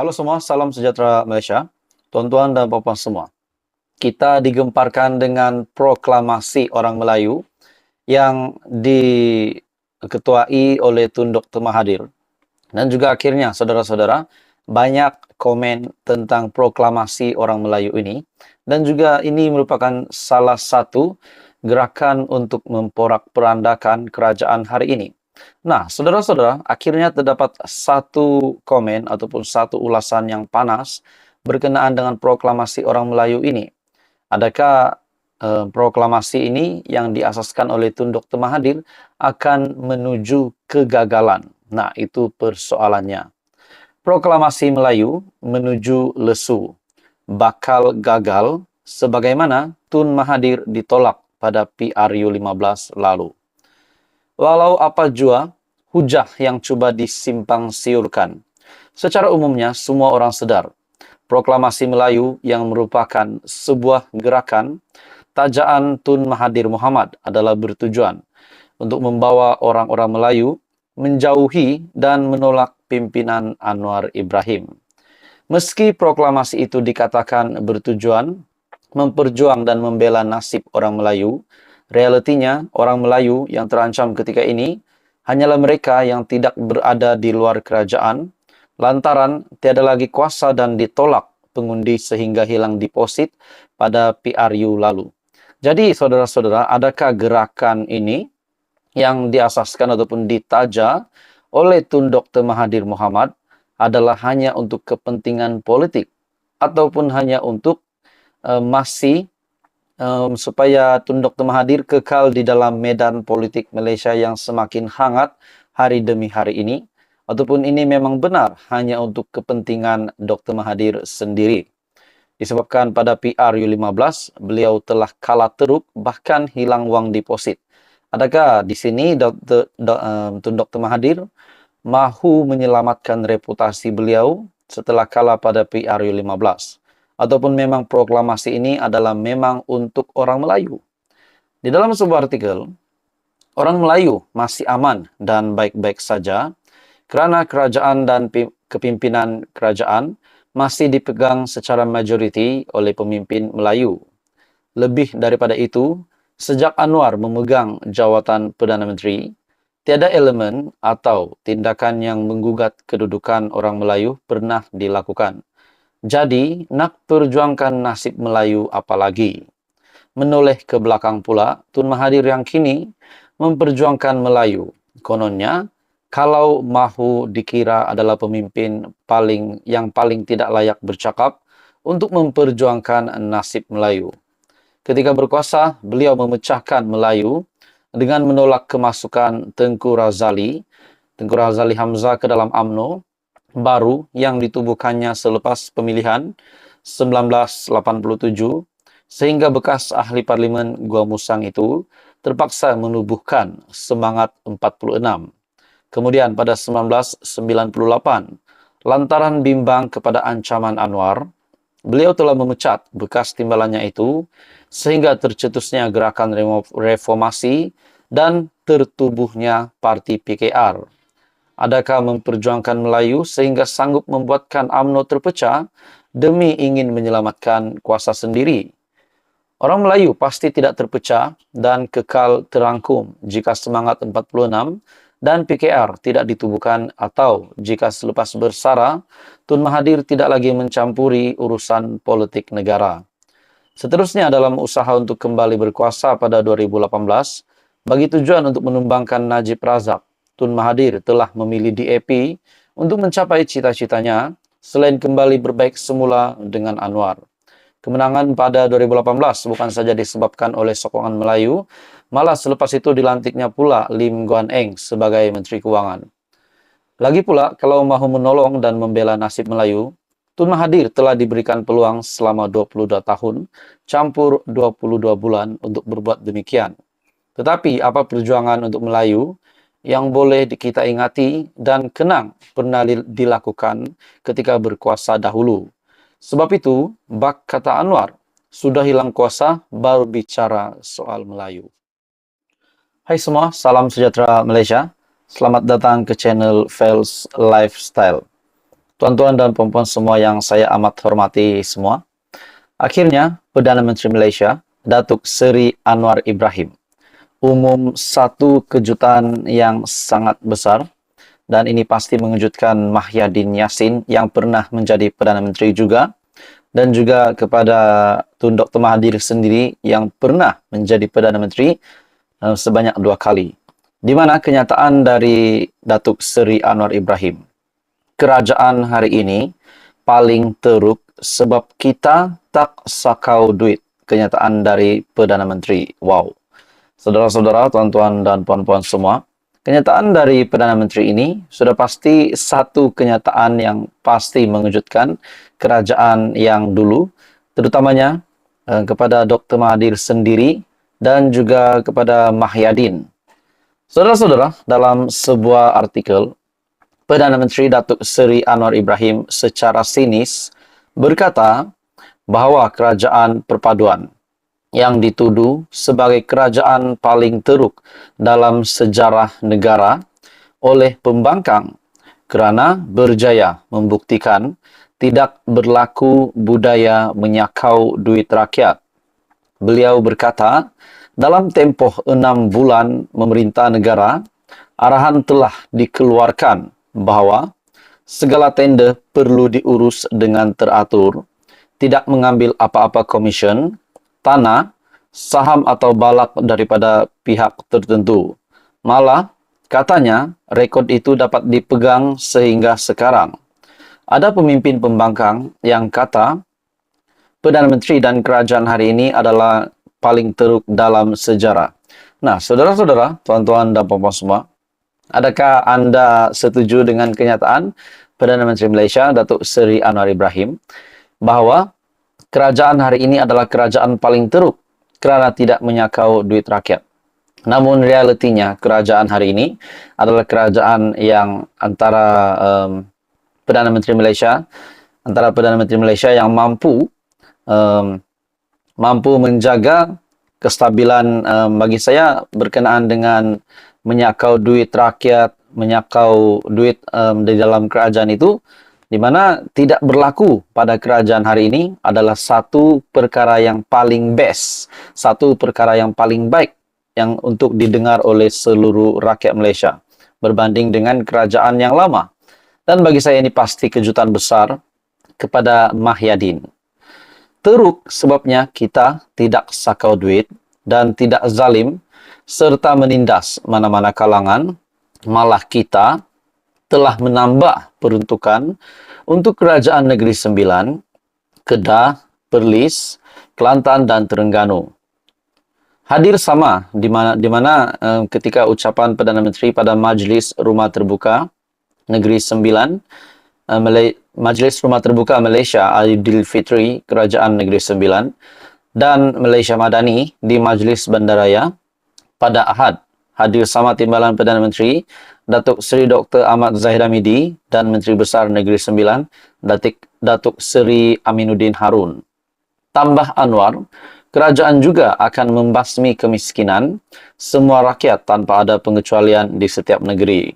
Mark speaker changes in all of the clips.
Speaker 1: Halo semua, salam sejahtera Malaysia. Tuan-tuan dan puan-puan semua. Kita digemparkan dengan proklamasi orang Melayu yang diketuai oleh Tun Dr. Mahathir. Dan juga akhirnya, saudara-saudara, banyak komen tentang proklamasi orang Melayu ini. Dan juga ini merupakan salah satu gerakan untuk memporak-perandakan kerajaan hari ini. Nah, saudara-saudara, akhirnya terdapat satu komen ataupun satu ulasan yang panas berkenaan dengan proklamasi orang Melayu ini. Adakah proklamasi ini yang diasaskan oleh Tun Dr. Mahathir akan menuju kegagalan? Nah, itu persoalannya. Proklamasi Melayu menuju lesu, bakal gagal sebagaimana Tun Mahathir ditolak pada PRU 15 lalu. Walau apa jua hujah yang cuba disimpang siurkan. Secara umumnya semua orang sedar, proklamasi Melayu yang merupakan sebuah gerakan tajaan Tun Mahathir Mohamad adalah bertujuan untuk membawa orang-orang Melayu menjauhi dan menolak pimpinan Anwar Ibrahim. Meski proklamasi itu dikatakan bertujuan memperjuang dan membela nasib orang Melayu, realitinya orang Melayu yang terancam ketika ini hanyalah mereka yang tidak berada di luar kerajaan, lantaran tiada lagi kuasa dan ditolak pengundi sehingga hilang deposit pada PRU lalu. Jadi saudara-saudara, adakah gerakan ini yang diasaskan ataupun ditaja oleh Tun Dr. Mahathir Mohamad adalah hanya untuk kepentingan politik ataupun hanya untuk masih supaya Tun Dr. Mahathir kekal di dalam medan politik Malaysia yang semakin hangat hari demi hari ini, ataupun ini memang benar hanya untuk kepentingan Dr. Mahathir sendiri. Disebabkan pada PRU 15, beliau telah kalah teruk bahkan hilang wang deposit. Adakah di sini Tun Dr. Mahathir mahu menyelamatkan reputasi beliau setelah kalah pada PRU 15? Ataupun memang proklamasi ini adalah memang untuk orang Melayu? Di dalam sebuah artikel, orang Melayu masih aman dan baik-baik saja kerana kerajaan dan kepimpinan kerajaan masih dipegang secara majoriti oleh pemimpin Melayu. Lebih daripada itu, sejak Anwar memegang jawatan Perdana Menteri, tiada elemen atau tindakan yang menggugat kedudukan orang Melayu pernah dilakukan. Jadi, nak perjuangkan nasib Melayu apalagi? Menoleh ke belakang pula, Tun Mahathir yang kini memperjuangkan Melayu. Kononnya, kalau mahu dikira adalah pemimpin yang paling tidak layak bercakap untuk memperjuangkan nasib Melayu. Ketika berkuasa, beliau memecahkan Melayu dengan menolak kemasukan Tengku Razali Hamzah ke dalam UMNO baru yang ditubuhkannya selepas pemilihan 1987, sehingga bekas ahli parlimen Gua Musang itu terpaksa menubuhkan Semangat 46. Kemudian pada 1998, lantaran bimbang kepada ancaman Anwar, beliau telah memecat bekas timbalannya itu sehingga tercetusnya gerakan reformasi dan tertubuhnya parti PKR. Adakah memperjuangkan Melayu sehingga sanggup membuatkan UMNO terpecah demi ingin menyelamatkan kuasa sendiri? Orang Melayu pasti tidak terpecah dan kekal terangkum jika Semangat 46 dan PKR tidak ditubuhkan atau jika selepas bersara, Tun Mahathir tidak lagi mencampuri urusan politik negara. Seterusnya dalam usaha untuk kembali berkuasa pada 2018, bagi tujuan untuk menumbangkan Najib Razak, Tun Mahathir telah memilih DAP untuk mencapai cita-citanya selain kembali berbaik semula dengan Anwar. Kemenangan pada 2018 bukan saja disebabkan oleh sokongan Melayu, malah selepas itu dilantiknya pula Lim Guan Eng sebagai Menteri Kewangan. Lagi pula, kalau mahu menolong dan membela nasib Melayu, Tun Mahathir telah diberikan peluang selama 22 tahun, campur 22 bulan untuk berbuat demikian. Tetapi apa perjuangan untuk Melayu yang boleh kita ingati dan kenang pernah dilakukan ketika berkuasa dahulu? Sebab itu, bak kata Anwar, sudah hilang kuasa, baru bicara soal Melayu. Hai semua, salam sejahtera Malaysia. Selamat datang ke channel Fels Lifestyle. tuan-tuan dan puan-puan semua yang saya amat hormati semua. Akhirnya, Perdana Menteri Malaysia, Datuk Seri Anwar Ibrahim, umum satu kejutan yang sangat besar, dan ini pasti mengejutkan Mahyadin Yassin yang pernah menjadi Perdana Menteri juga, dan juga kepada Tun Dr. Mahathir sendiri yang pernah menjadi Perdana Menteri sebanyak 2 kali. Di mana kenyataan dari Datuk Seri Anwar Ibrahim, kerajaan hari ini paling teruk sebab kita tak sakau duit. Kenyataan dari Perdana Menteri. Wow. Saudara-saudara, tuan-tuan dan puan-puan semua, kenyataan dari Perdana Menteri ini sudah pasti satu kenyataan yang pasti mengejutkan kerajaan yang dulu, terutamanya kepada Dr. Mahathir sendiri dan juga kepada Mahyadin. Saudara-saudara, dalam sebuah artikel, Perdana Menteri Datuk Seri Anwar Ibrahim secara sinis berkata bahawa kerajaan perpaduan yang dituduh sebagai kerajaan paling teruk dalam sejarah negara oleh pembangkang kerana berjaya membuktikan tidak berlaku budaya menyakau duit rakyat. Beliau berkata, dalam tempoh 6 bulan memerintah negara, arahan telah dikeluarkan bahawa segala tender perlu diurus dengan teratur, tidak mengambil apa-apa komisen, tanah, saham atau balak daripada pihak tertentu. Malah, katanya, rekod itu dapat dipegang sehingga sekarang. Ada pemimpin pembangkang yang kata, Perdana Menteri dan kerajaan hari ini adalah paling teruk dalam sejarah. Nah, saudara-saudara, tuan-tuan dan puan-puan semua, adakah anda setuju dengan kenyataan Perdana Menteri Malaysia, Datuk Seri Anwar Ibrahim, bahawa kerajaan hari ini adalah kerajaan paling teruk kerana tidak menyakau duit rakyat? Namun realitinya kerajaan hari ini adalah kerajaan yang antara Perdana Menteri Malaysia yang mampu menjaga kestabilan bagi saya berkenaan dengan menyakau duit rakyat, menyakau duit di dalam kerajaan itu, di mana tidak berlaku pada kerajaan hari ini adalah satu perkara yang paling best, satu perkara yang paling baik yang untuk didengar oleh seluruh rakyat Malaysia berbanding dengan kerajaan yang lama. Dan bagi saya ini pasti kejutan besar kepada Mahyadin. Teruk sebabnya kita tidak sakau duit dan tidak zalim serta menindas mana-mana kalangan, malah kita telah menambah peruntukan untuk Kerajaan Negeri Sembilan, Kedah, Perlis, Kelantan dan Terengganu. Hadir sama di mana ketika ucapan Perdana Menteri pada Majlis Rumah Terbuka Negeri Sembilan, Majlis Rumah Terbuka Malaysia Aidilfitri Kerajaan Negeri Sembilan dan Malaysia Madani di Majlis Bandaraya pada Ahad. Hadir sama timbalan Perdana Menteri Datuk Seri Dr. Ahmad Zahid Hamidi dan Menteri Besar Negeri Sembilan Datuk Seri Aminuddin Harun. Tambah Anwar, kerajaan juga akan membasmi kemiskinan semua rakyat tanpa ada pengecualian di setiap negeri.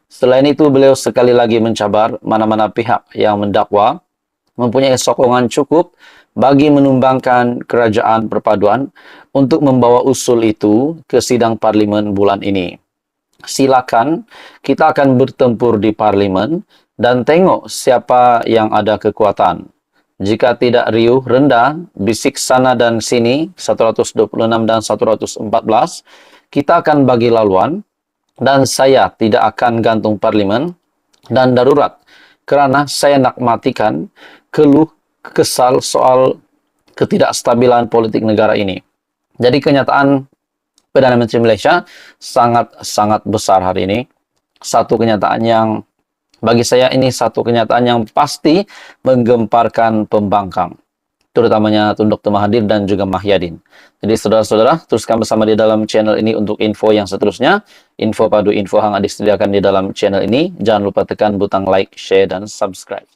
Speaker 1: Selain itu, beliau sekali lagi mencabar mana-mana pihak yang mendakwa mempunyai sokongan cukup bagi menumbangkan kerajaan perpaduan untuk membawa usul itu ke sidang parlimen bulan ini. Silakan, kita akan bertempur di parlimen dan tengok siapa yang ada kekuatan. Jika tidak riuh rendah, bisik sana dan sini, 126 dan 114, kita akan bagi laluan dan saya tidak akan gantung parlimen dan darurat kerana saya nak matikan keluh kesal soal ketidakstabilan politik negara ini. Jadi kenyataan Perdana Menteri Malaysia sangat-sangat besar hari ini. Satu kenyataan yang bagi saya ini satu kenyataan yang pasti menggemparkan pembangkang, terutamanya Tun Dr. Mahathir dan juga Mahyadin. Jadi saudara-saudara, teruskan bersama di dalam channel ini untuk info yang seterusnya. Info padu info hangat disediakan di dalam channel ini. Jangan lupa tekan butang like, share, dan subscribe.